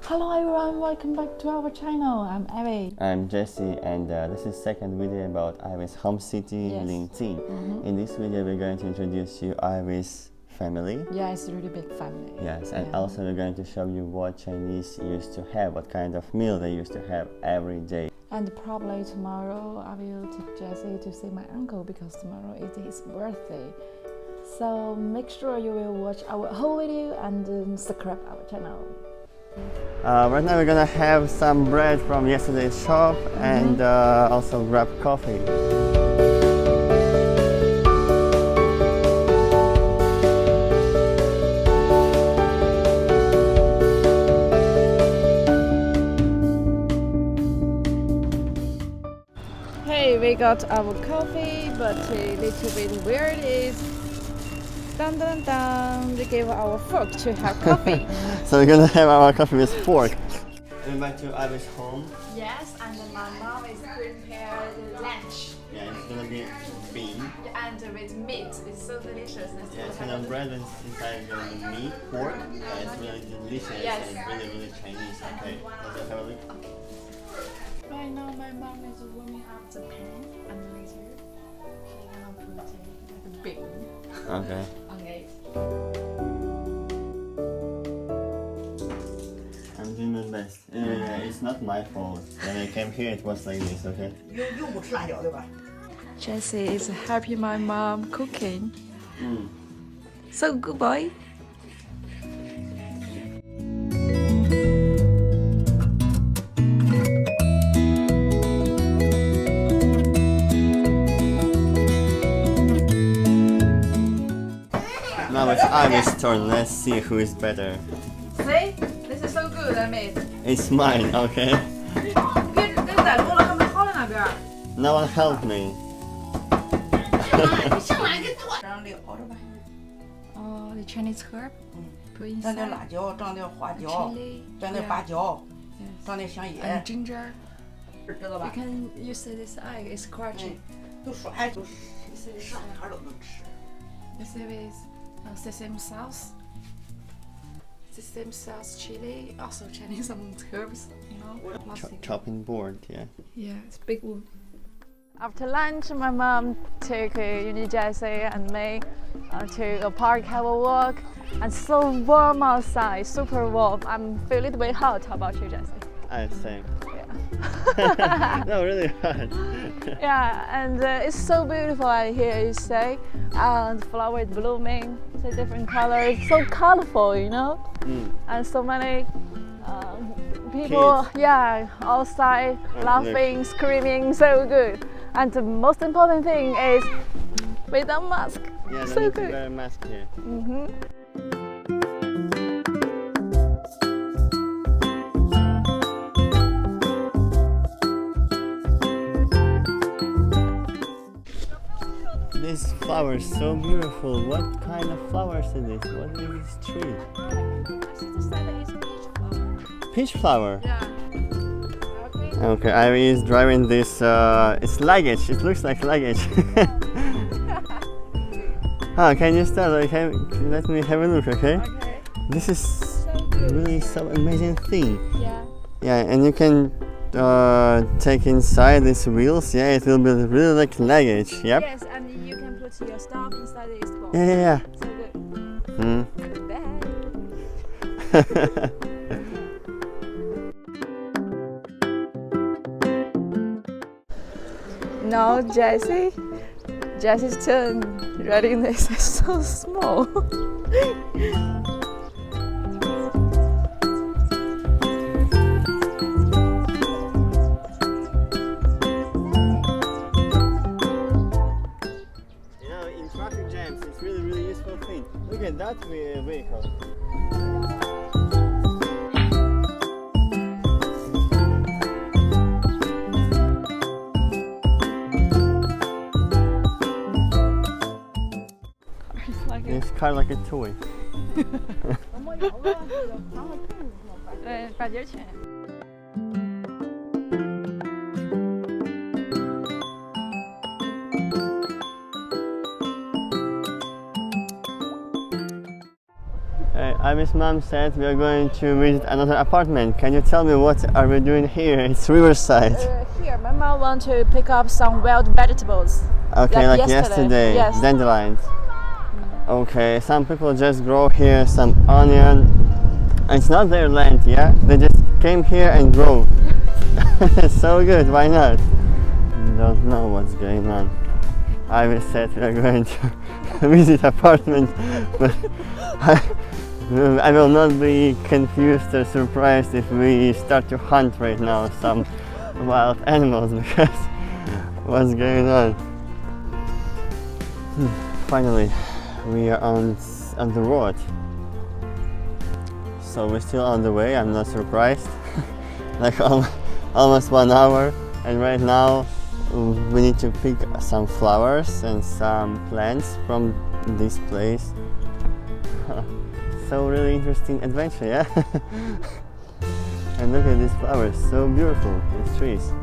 Hello everyone, welcome back to our channel. I'm Ivy. I'm Jesse, and this is second video about Ivy's home city, Lingjing. In this video, we're going to introduce you Ivy's family. Yeah, it's a really big family. Yes, and also we're going to show you what Chinese used to have, what kind of meal they used to have every day. And probably tomorrow I will take Jesse to see my uncle because tomorrow is his birthday. So make sure you will watch our whole video and subscribe our channel. Right now we're gonna have some bread from yesterday's shop and also grab coffee. Hey, we got our coffee, but a little bit weird is dun dun dun, we gave our fork to have coffee. So we're gonna have our coffee with fork. We're back to Ivy's home. Yes, and my mom is prepared lunch. Yeah, it's gonna be bean. And with meat, it's so delicious. Yeah, it's gonna bread and inside the meat, pork. Yeah, it's really delicious and really Chinese. Okay, let's have a look. Right now my mom is warming up the pan and later she's gonna put like a bean Okay. on it. I'm doing my best. It's not my fault. When I came here, it was like this. Okay. Jesse is helping my mom cooking. So good boy. Now it's Ivy's turn. Let's see who is better. See? This is so good, I made. It's mine. Okay. No one help me. Oh, the Chinese herb. Put 整点 inside. 辣椒，整点花椒， Chili. 整点八角， Yes. 整点香叶 And，ginger. 知道 You 吧？ can use this egg. It's crunchy. 都刷都啥孩都能吃。 This is sesame sauce. Sesame sauce chili. Also Chinese some herbs, you know. Plastic. Chopping board. Yeah. Yeah, it's big wood. After lunch, my mom took Jesse and me to a park, have a walk, and so warm outside, super warm. I'm feeling a little bit hot. How about you, Jesse? I same. Yeah. No, really hot. Yeah, and it's so beautiful out here, you say, and flowers blooming, so different colors, so colorful, you know, and so many people, Kids. yeah, outside laughing, screaming, so good. And the most important thing is without mask, Yeah, so no need to good. wear a mask here. This flower is so beautiful. What kind of flowers is this? What is this tree? Peach flower. Yeah. Okay, Ivy is driving this. It's luggage. It looks like luggage. Can you start? Okay, let me have a look. Okay. Okay. This is So good. really some amazing thing. Yeah. Yeah, and you can take inside these wheels. Yeah, it will be really like luggage. Yep. Yes, and you can put your stuff inside this box. Yeah. So good. Hmm. Good bag. Now Jesse. Jesse's turn. Reading this is so small. You know, in traffic jams, it's really useful thing. Look at that vehicle. It's kind of like a toy. 对，8节钱。Iris' mom said we are going to visit another apartment. Can you tell me what are we doing here? It's Riverside. Here, my mom wants to pick up some wild vegetables. Okay, like yesterday. Yes. Dandelions. Okay, some people just grow here some onion. It's not their land, yeah? They just came here and grow. It's so good, why not? Don't know what's going on. Iris said we are going to visit apartment, but I will not be confused or surprised if we start to hunt right now some wild animals, because what's going on? Finally, we are on the road. So we're still on the way, I'm not surprised. Like almost 1 hour, and right now we need to pick some flowers and some plants from this place. So really interesting adventure, yeah? And look at these flowers, so beautiful, these trees.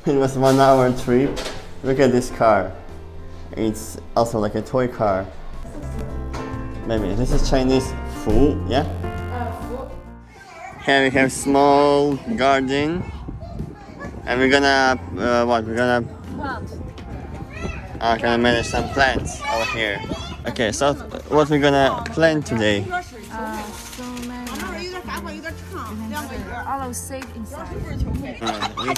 It was 1 hour trip. Look at this car. It's also like a toy car. Maybe this is Chinese food, yeah? Here we have small garden, and we're gonna what? We're gonna gonna manage some plants over here. Okay, so what we're gonna plant today? So many. All of seed inside.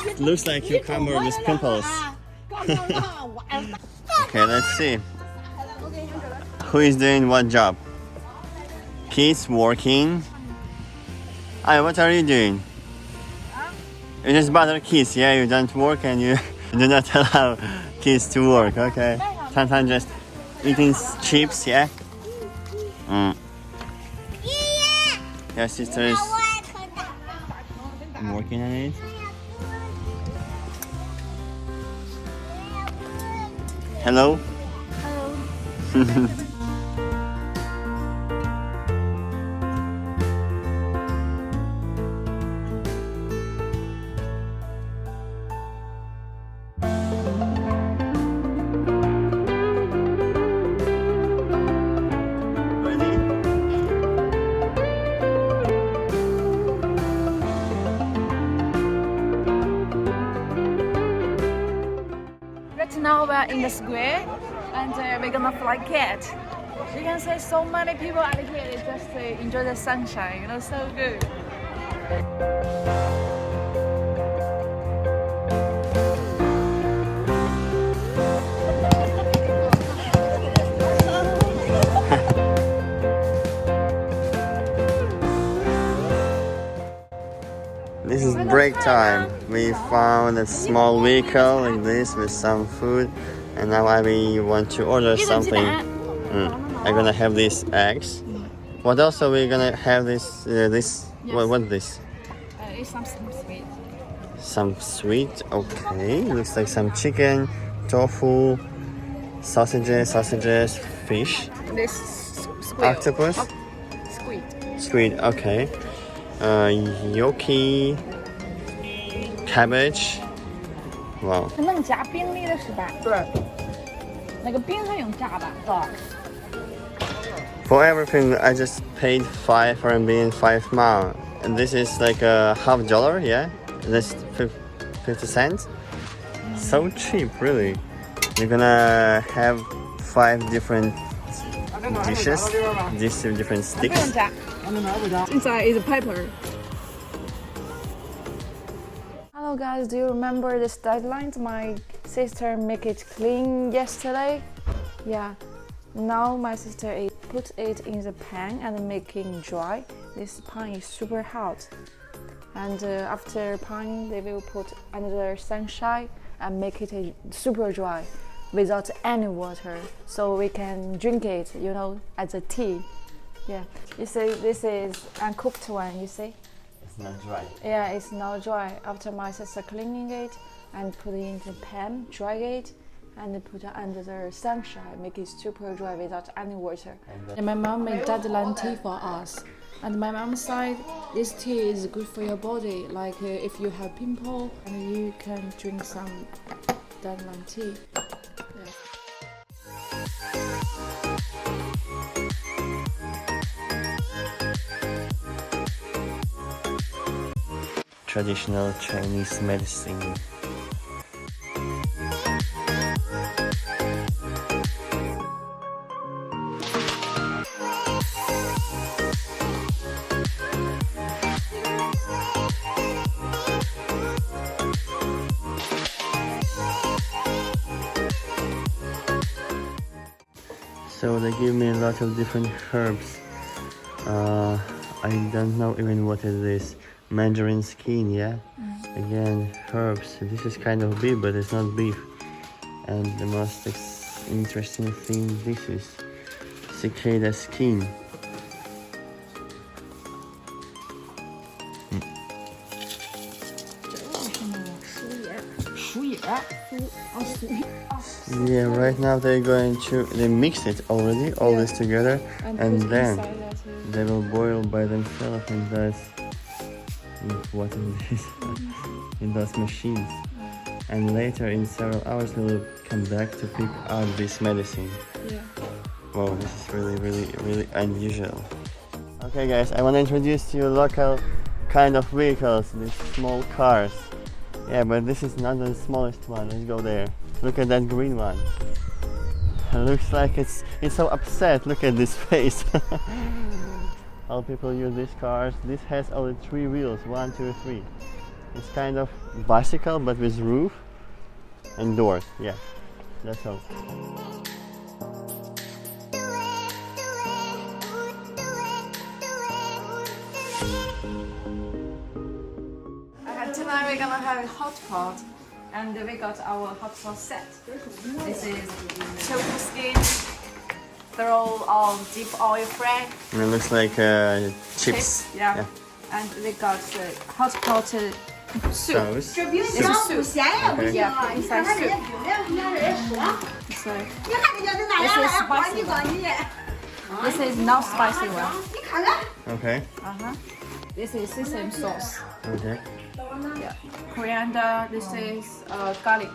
It looks like cucumber with pimples. Okay, let's see. Who is doing what job? Kids working. What are you doing? You just bother kids, yeah? You don't work and you do not allow kids to work, okay? Sometimes just eating chips, yeah? Your sister is working on it. Hello? Hello. Right now we're in the square, and we're gonna fly kite. You can see so many people out here just enjoy the sunshine, so good. This is break time. We found a small vehicle like this with some food, and now I want to order something. I'm gonna have these eggs. What else are we gonna have? This Yes. what this? It's something sweet. Some sweet. Okay, looks like some chicken, tofu, sausages, fish, This squid. octopus, squid. Okay. Gnocchi, cabbage. Wow. 能加冰里的是吧？对。那个冰上用炸的。For everything, I just paid 5 RMB and 5 mao. And this is like a $50, yeah? That's 50 cents. So cheap, really. You're gonna have 5 different dishes, these different sticks. Inside is a pepper. Hello guys, do you remember this deadline? My sister make it clean yesterday. Yeah. Now my sister put it in the pan and making dry. This pan is super hot. And after pan, they will put under sunshine and make it super dry without any water. So we can drink it, as a tea. Yeah, you see, this is uncooked one, you see? It's not dry. Yeah, it's not dry. After my sister cleaning it and put it in the pan, dry it, and put it under the sunshine, make it super dry without any water. And my mom made dandelion tea for us. And my mom said this tea is good for your body. Like if you have pimple, and you can drink some dandelion tea. Yeah. traditional Chinese medicine. So they give me a lot of different herbs. I don't know even what it is. Mandarin skin, yeah? Again, herbs. This is kind of beef, but it's not beef. And the most interesting thing, this is cicada skin. Yeah, right now they mix it already, all this together, and then they will boil by themselves in those, what is this? In those machines. And later in several hours they will come back to pick out this medicine. Yeah. Wow, this is really unusual. Okay guys, I want to introduce to you local kind of vehicles, these small cars. Yeah, but this is not the smallest one. Let's go there. Look at that green one. It looks like it's so upset. Look at this face. All people use these cars. This has only 3 wheels. 1, 2, 3. It's kind of bicycle, but with roof and doors. Yeah, that's all. Tonight we're gonna have a hot pot, and we got our hot pot set. This is tofu skin, throw on deep oil fry. And it looks like chips. Yeah. And we got hot pot soup. Sauce. This is soup. Okay. Yeah, inside soup. So this is spicy one. This is not spicy one. Okay. This is sesame sauce. Okay. Yeah. Coriander. This is garlic.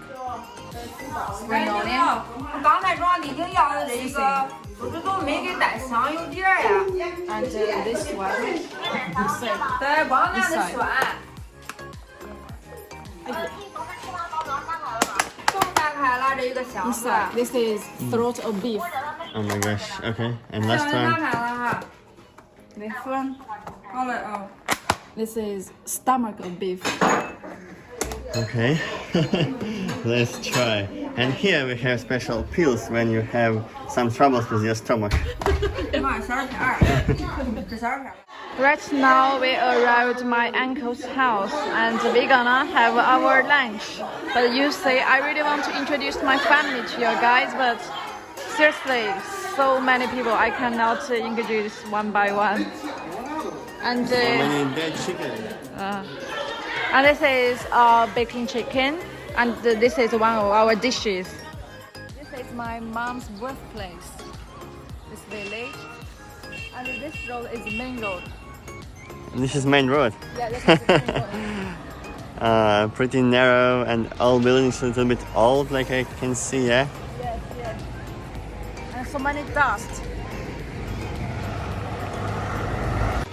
Spring onion. 我刚才装李晶要的这个，我这都没给带香油碟儿呀。 And this one. So 对，光那的蒜。都打开了这个香蒜。 inside. This is throat of beef. Oh my gosh. Okay. And 香 last 蒜打 one. 开了哈。 This one. 好嘞啊。 This is stomach of beef. Okay. Let's try. And here we have special pills when you have some troubles with your stomach. 妈，小片儿，这小片儿。 Right now we arrived at my uncle's house and we're gonna have our lunch. But you say I really want to introduce my family to you guys, but seriously, so many people I cannot introduce one by one. And So many dead chicken. and this is baking chicken, and this is one of our dishes. This is my mom's birthplace, this village, and this road is main road. This is main road. Yeah, this is the main road. Pretty narrow and all buildings a little bit old, like I can see, yeah? Yes, yes. And so many dust.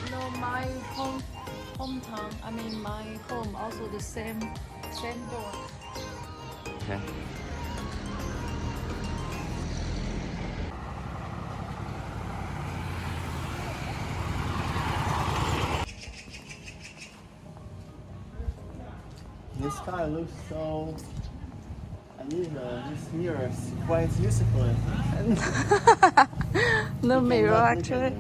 You know, my hometown, I mean my home, also the same door. Okay. This car looks so unusual. This mirror is quite useful, I think. No mirror Look at actually. it.